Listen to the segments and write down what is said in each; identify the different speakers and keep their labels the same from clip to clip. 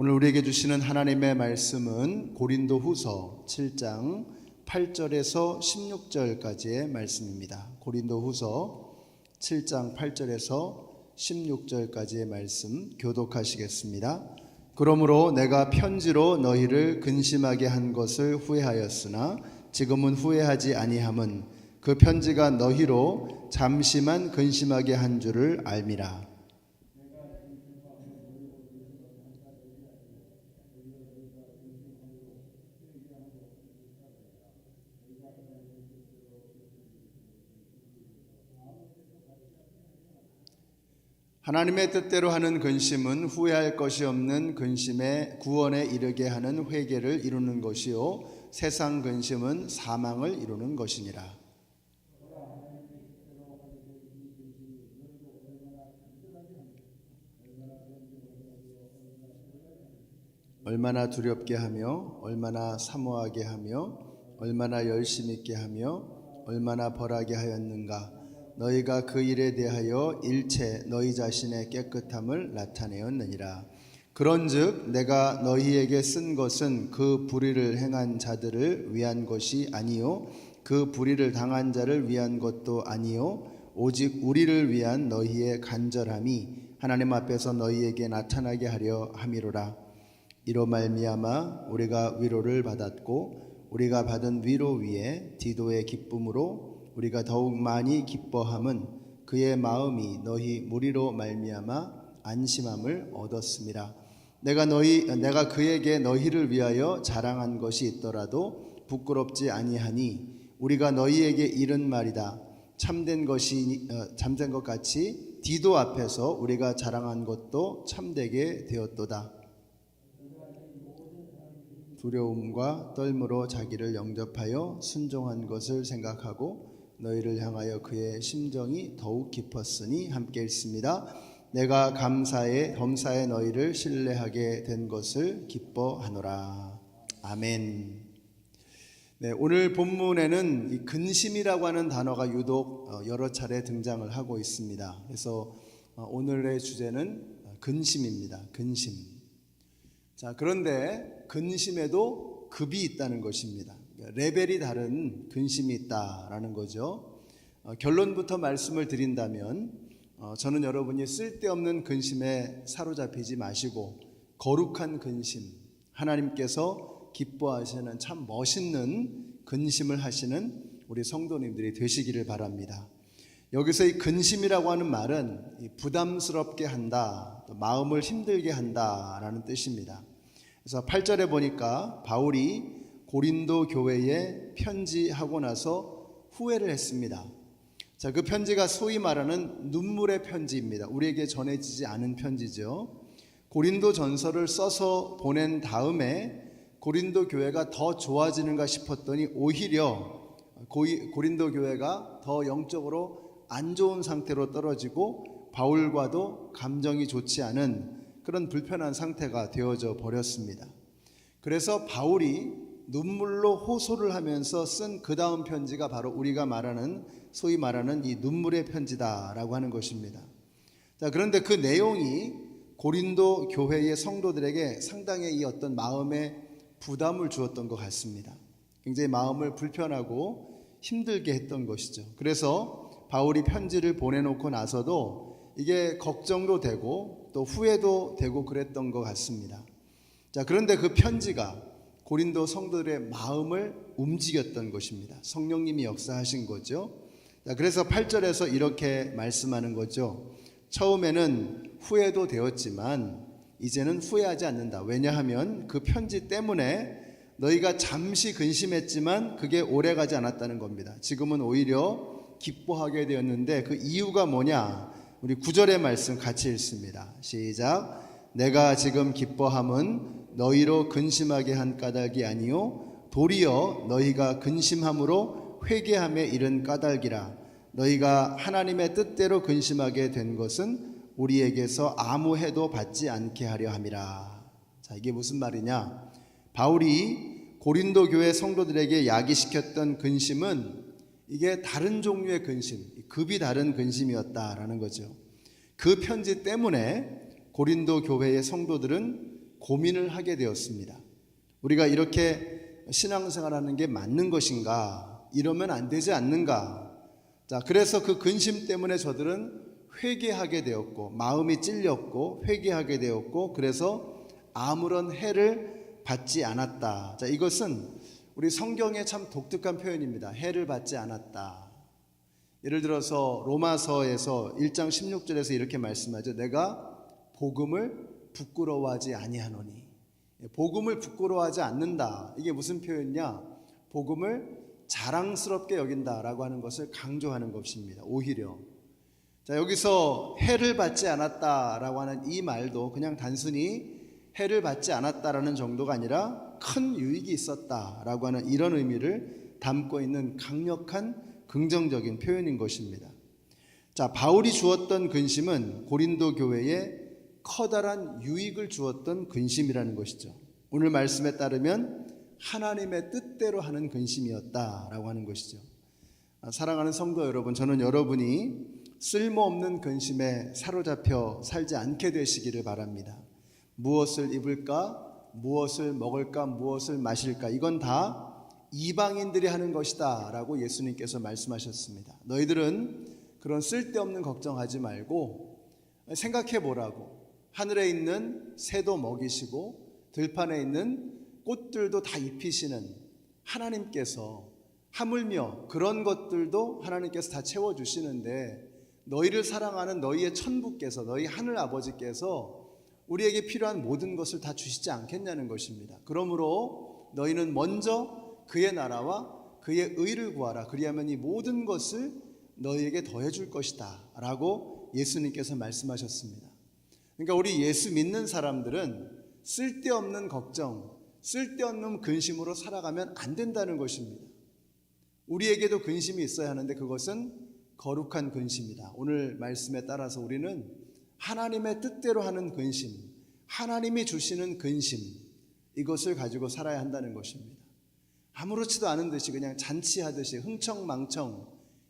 Speaker 1: 오늘 우리에게 주시는 하나님의 말씀은 고린도후서 7장 8절에서 16절까지의 말씀입니다. 고린도후서 7장 8절에서 16절까지의 말씀 교독하시겠습니다. 그러므로 내가 편지로 너희를 근심하게 한 것을 후회하였으나 지금은 후회하지 아니함은 그 편지가 너희로 잠시만 근심하게 한 줄을 알미라. 하나님의 뜻대로 하는 근심은 후회할 것이 없는 근심의 구원에 이르게 하는 회개를 이루는 것이요 세상 근심은 사망을 이루는 것이니라. 얼마나 두렵게 하며 얼마나 사모하게 하며 얼마나 열심 있게 하며 얼마나 벌하게 하였는가. 너희가 그 일에 대하여 일체 너희 자신의 깨끗함을 나타내었느니라. 그런즉 내가 너희에게 쓴 것은 그 불의를 행한 자들을 위한 것이 아니요 그 불의를 당한 자를 위한 것도 아니요 오직 우리를 위한 너희의 간절함이 하나님 앞에서 너희에게 나타나게 하려 함이로라. 이로 말미암아 우리가 위로를 받았고 우리가 받은 위로 위에 디도의 기쁨으로 우리가 더욱 많이 기뻐함은 그의 마음이 너희 무리로 말미암아 안심함을 얻었음이라. 내가 그에게 너희를 위하여 자랑한 것이 있더라도 부끄럽지 아니하니 우리가 너희에게 이른 말이다. 참된 것 같이 디도 앞에서 우리가 자랑한 것도 참되게 되었도다. 두려움과 떨므로 자기를 영접하여 순종한 것을 생각하고 너희를 향하여 그의 심정이 더욱 깊었으니 함께 읽습니다. 내가 범사에 너희를 신뢰하게 된 것을 기뻐하노라. 아멘. 네, 오늘 본문에는 이 근심이라고 하는 단어가 유독 여러 차례 등장을 하고 있습니다. 그래서 오늘의 주제는 근심입니다. 근심. 자, 그런데 근심에도 급이 있다는 것입니다. 레벨이 다른 근심이 있다라는 거죠. 결론부터 말씀을 드린다면 저는 여러분이 쓸데없는 근심에 사로잡히지 마시고 거룩한 근심, 하나님께서 기뻐하시는 참 멋있는 근심을 하시는 우리 성도님들이 되시기를 바랍니다. 여기서 이 근심이라고 하는 말은 부담스럽게 한다, 마음을 힘들게 한다라는 뜻입니다. 그래서 8절에 보니까 바울이 고린도 교회에 편지하고 나서 후회를 했습니다. 자, 그 편지가 소위 말하는 눈물의 편지입니다. 우리에게 전해지지 않은 편지죠. 고린도 전서를 써서 보낸 다음에 고린도 교회가 더 좋아지는가 싶었더니 오히려 고린도 교회가 더 영적으로 안 좋은 상태로 떨어지고 바울과도 감정이 좋지 않은 그런 불편한 상태가 되어져 버렸습니다. 그래서 바울이 눈물로 호소를 하면서 쓴 그 다음 편지가 바로 우리가 소위 말하는 이 눈물의 편지다라고 하는 것입니다. 자, 그런데 그 내용이 고린도 교회의 성도들에게 상당히 이 어떤 마음에 부담을 주었던 것 같습니다. 굉장히 마음을 불편하고 힘들게 했던 것이죠. 그래서 바울이 편지를 보내놓고 나서도 이게 걱정도 되고 또 후회도 되고 그랬던 것 같습니다. 자, 그런데 그 편지가 고린도 성도들의 마음을 움직였던 것입니다. 성령님이 역사하신 거죠. 자, 그래서 8절에서 이렇게 말씀하는 거죠. 처음에는 후회도 되었지만 이제는 후회하지 않는다. 왜냐하면 그 편지 때문에 너희가 잠시 근심했지만 그게 오래가지 않았다는 겁니다. 지금은 오히려 기뻐하게 되었는데 그 이유가 뭐냐? 우리 9절의 말씀 같이 읽습니다. 시작. 내가 지금 기뻐함은 너희로 근심하게 한 까닭이 아니요 도리어 너희가 근심함으로 회개함에 이른 까닭이라. 너희가 하나님의 뜻대로 근심하게 된 것은 우리에게서 아무 해도 받지 않게 하려 함이라. 자, 이게 무슨 말이냐? 바울이 고린도 교회 성도들에게 야기시켰던 근심은 이게 다른 종류의 근심, 급이 다른 근심이었다라는 거죠. 그 편지 때문에 고린도 교회의 성도들은 고민을 하게 되었습니다. 우리가 이렇게 신앙생활하는 게 맞는 것인가? 이러면 안 되지 않는가? 자, 그래서 그 근심 때문에 저들은 회개하게 되었고, 마음이 찔렸고 회개하게 되었고, 그래서 아무런 해를 받지 않았다. 자, 이것은 우리 성경의 참 독특한 표현입니다. 해를 받지 않았다. 예를 들어서 로마서에서 1장 16절에서 이렇게 말씀하죠. 내가 복음을 부끄러워하지 아니하노니. 복음을 부끄러워하지 않는다. 이게 무슨 표현이냐? 복음을 자랑스럽게 여긴다라고 하는 것을 강조하는 것입니다. 오히려 자, 여기서 해를 받지 않았다라고 하는 이 말도 그냥 단순히 해를 받지 않았다라는 정도가 아니라 큰 유익이 있었다라고 하는 이런 의미를 담고 있는 강력한 긍정적인 표현인 것입니다. 자, 바울이 주었던 근심은 고린도 교회에 커다란 유익을 주었던 근심이라는 것이죠. 오늘 말씀에 따르면 하나님의 뜻대로 하는 근심이었다라고 하는 것이죠. 사랑하는 성도 여러분, 저는 여러분이 쓸모없는 근심에 사로잡혀 살지 않게 되시기를 바랍니다. 무엇을 입을까? 무엇을 먹을까? 무엇을 마실까? 이건 다 이방인들이 하는 것이다 라고 예수님께서 말씀하셨습니다. 너희들은 그런 쓸데없는 걱정하지 말고 생각해 보라고. 하늘에 있는 새도 먹이시고 들판에 있는 꽃들도 다 입히시는 하나님께서 하물며 그런 것들도 하나님께서 다 채워주시는데 너희를 사랑하는 너희의 천부께서, 너희 하늘 아버지께서 우리에게 필요한 모든 것을 다 주시지 않겠냐는 것입니다. 그러므로 너희는 먼저 그의 나라와 그의 의를 구하라. 그리하면 이 모든 것을 너희에게 더해줄 것이다 라고 예수님께서 말씀하셨습니다. 그러니까 우리 예수 믿는 사람들은 쓸데없는 걱정, 쓸데없는 근심으로 살아가면 안 된다는 것입니다. 우리에게도 근심이 있어야 하는데 그것은 거룩한 근심이다. 오늘 말씀에 따라서 우리는 하나님의 뜻대로 하는 근심, 하나님이 주시는 근심, 이것을 가지고 살아야 한다는 것입니다. 아무렇지도 않은 듯이 그냥 잔치하듯이 흥청망청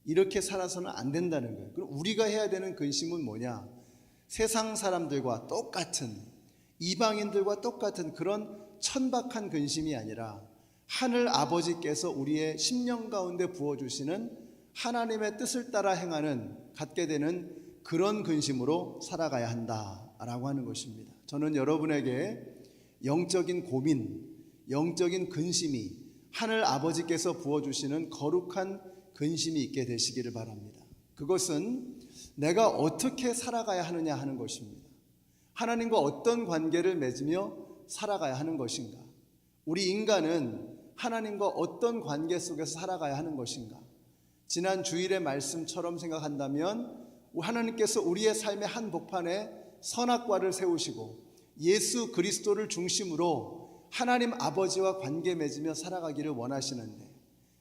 Speaker 1: 이렇게 살아서는 안 된다는 거예요. 그럼 우리가 해야 되는 근심은 뭐냐? 세상 사람들과 똑같은, 이방인들과 똑같은 그런 천박한 근심이 아니라 하늘 아버지께서 우리의 심령 가운데 부어주시는 하나님의 뜻을 따라 행하는, 갖게 되는 그런 근심으로 살아가야 한다라고 하는 것입니다. 저는 여러분에게 영적인 고민, 영적인 근심이 하늘 아버지께서 부어주시는 거룩한 근심이 있게 되시기를 바랍니다. 그것은 내가 어떻게 살아가야 하느냐 하는 것입니다. 하나님과 어떤 관계를 맺으며 살아가야 하는 것인가? 우리 인간은 하나님과 어떤 관계 속에서 살아가야 하는 것인가? 지난 주일의 말씀처럼 생각한다면 하나님께서 우리의 삶의 한복판에 선악과를 세우시고 예수 그리스도를 중심으로 하나님 아버지와 관계 맺으며 살아가기를 원하시는데,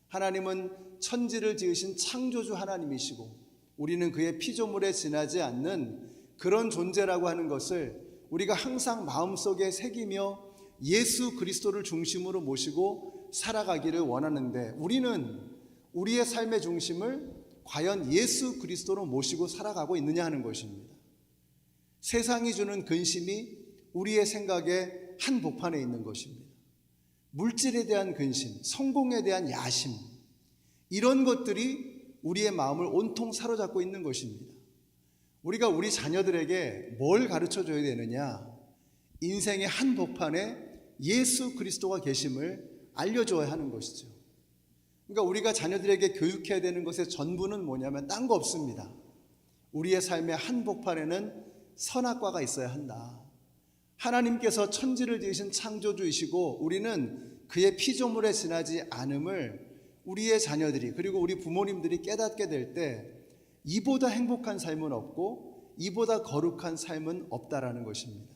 Speaker 1: 하나님은 천지를 지으신 창조주 하나님이시고 우리는 그의 피조물에 지나지 않는 그런 존재라고 하는 것을 우리가 항상 마음속에 새기며 예수 그리스도를 중심으로 모시고 살아가기를 원하는데, 우리는 우리의 삶의 중심을 과연 예수 그리스도로 모시고 살아가고 있느냐 하는 것입니다. 세상이 주는 근심이 우리의 생각의 한복판에 있는 것입니다. 물질에 대한 근심, 성공에 대한 야심, 이런 것들이 우리의 마음을 온통 사로잡고 있는 것입니다. 우리가 우리 자녀들에게 뭘 가르쳐 줘야 되느냐? 인생의 한복판에 예수 그리스도가 계심을 알려줘야 하는 것이죠. 그러니까 우리가 자녀들에게 교육해야 되는 것의 전부는 뭐냐면 딴 거 없습니다. 우리의 삶의 한복판에는 선악과가 있어야 한다. 하나님께서 천지를 지으신 창조주이시고 우리는 그의 피조물에 지나지 않음을 우리의 자녀들이, 그리고 우리 부모님들이 깨닫게 될 때 이보다 행복한 삶은 없고 이보다 거룩한 삶은 없다라는 것입니다.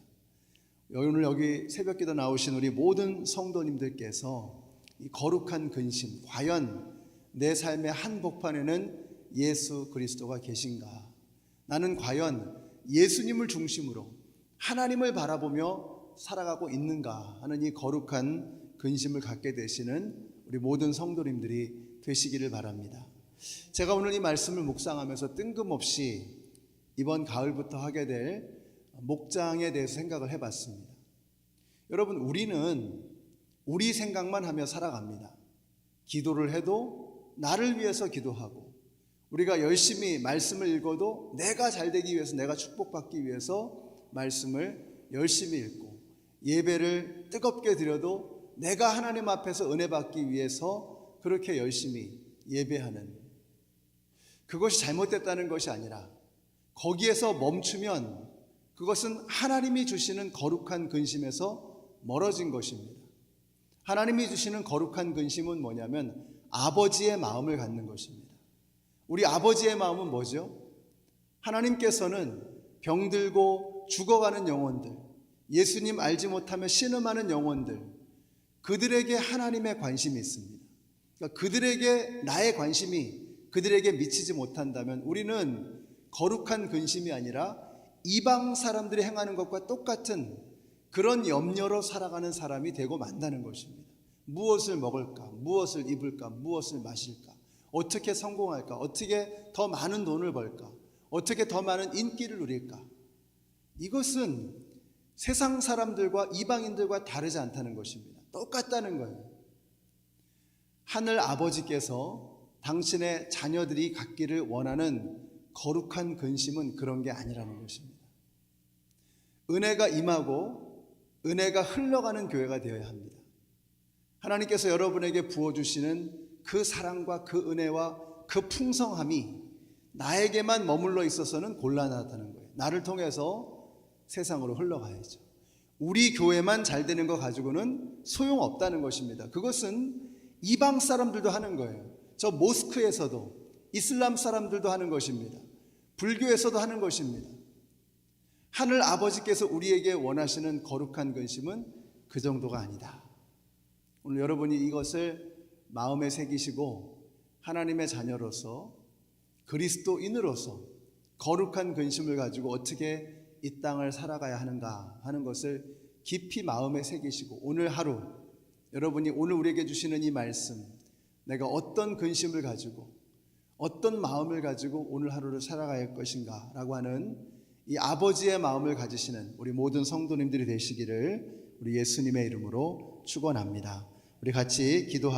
Speaker 1: 오늘 여기 새벽기도 나오신 우리 모든 성도님들께서 이 거룩한 근심, 과연 내 삶의 한복판에는 예수 그리스도가 계신가? 나는 과연 예수님을 중심으로 하나님을 바라보며 살아가고 있는가 하는 이 거룩한 근심을 갖게 되시는 우리 모든 성도님들이 되시기를 바랍니다. 제가 오늘 이 말씀을 묵상하면서 뜬금없이 이번 가을부터 하게 될 목장에 대해서 생각을 해봤습니다. 여러분, 우리는 우리 생각만 하며 살아갑니다. 기도를 해도 나를 위해서 기도하고, 우리가 열심히 말씀을 읽어도 내가 잘 되기 위해서, 내가 축복받기 위해서 말씀을 열심히 읽고, 예배를 뜨겁게 드려도 내가 하나님 앞에서 은혜 받기 위해서 그렇게 열심히 예배하는, 그것이 잘못됐다는 것이 아니라 거기에서 멈추면 그것은 하나님이 주시는 거룩한 근심에서 멀어진 것입니다. 하나님이 주시는 거룩한 근심은 뭐냐면 아버지의 마음을 갖는 것입니다. 우리 아버지의 마음은 뭐죠? 하나님께서는 병들고 죽어가는 영혼들, 예수님 알지 못하며 신음하는 영혼들, 그들에게 하나님의 관심이 있습니다. 그러니까 그들에게 나의 관심이 그들에게 미치지 못한다면 우리는 거룩한 근심이 아니라 이방 사람들이 행하는 것과 똑같은 그런 염려로 살아가는 사람이 되고 만다는 것입니다. 무엇을 먹을까? 무엇을 입을까? 무엇을 마실까? 어떻게 성공할까? 어떻게 더 많은 돈을 벌까? 어떻게 더 많은 인기를 누릴까? 이것은 세상 사람들과 이방인들과 다르지 않다는 것입니다. 똑같다는 거예요. 하늘 아버지께서 당신의 자녀들이 갖기를 원하는 거룩한 근심은 그런 게 아니라는 것입니다. 은혜가 임하고 은혜가 흘러가는 교회가 되어야 합니다. 하나님께서 여러분에게 부어주시는 그 사랑과 그 은혜와 그 풍성함이 나에게만 머물러 있어서는 곤란하다는 거예요. 나를 통해서 세상으로 흘러가야죠. 우리 교회만 잘 되는 거 가지고는 소용없다는 것입니다. 그것은 이방 사람들도 하는 거예요. 저 모스크에서도 이슬람 사람들도 하는 것입니다. 불교에서도 하는 것입니다. 하늘 아버지께서 우리에게 원하시는 거룩한 근심은 그 정도가 아니다. 오늘 여러분이 이것을 마음에 새기시고 하나님의 자녀로서, 그리스도인으로서 거룩한 근심을 가지고 어떻게 이 땅을 살아가야 하는가 하는 것을 깊이 마음에 새기시고, 오늘 하루 여러분이 오늘 우리에게 주시는 이 말씀, 내가 어떤 근심을 가지고 어떤 마음을 가지고 오늘 하루를 살아갈 것인가 라고 하는 이 아버지의 마음을 가지시는 우리 모든 성도님들이 되시기를 우리 예수님의 이름으로 축원합니다. 우리 같이 기도하겠습니다.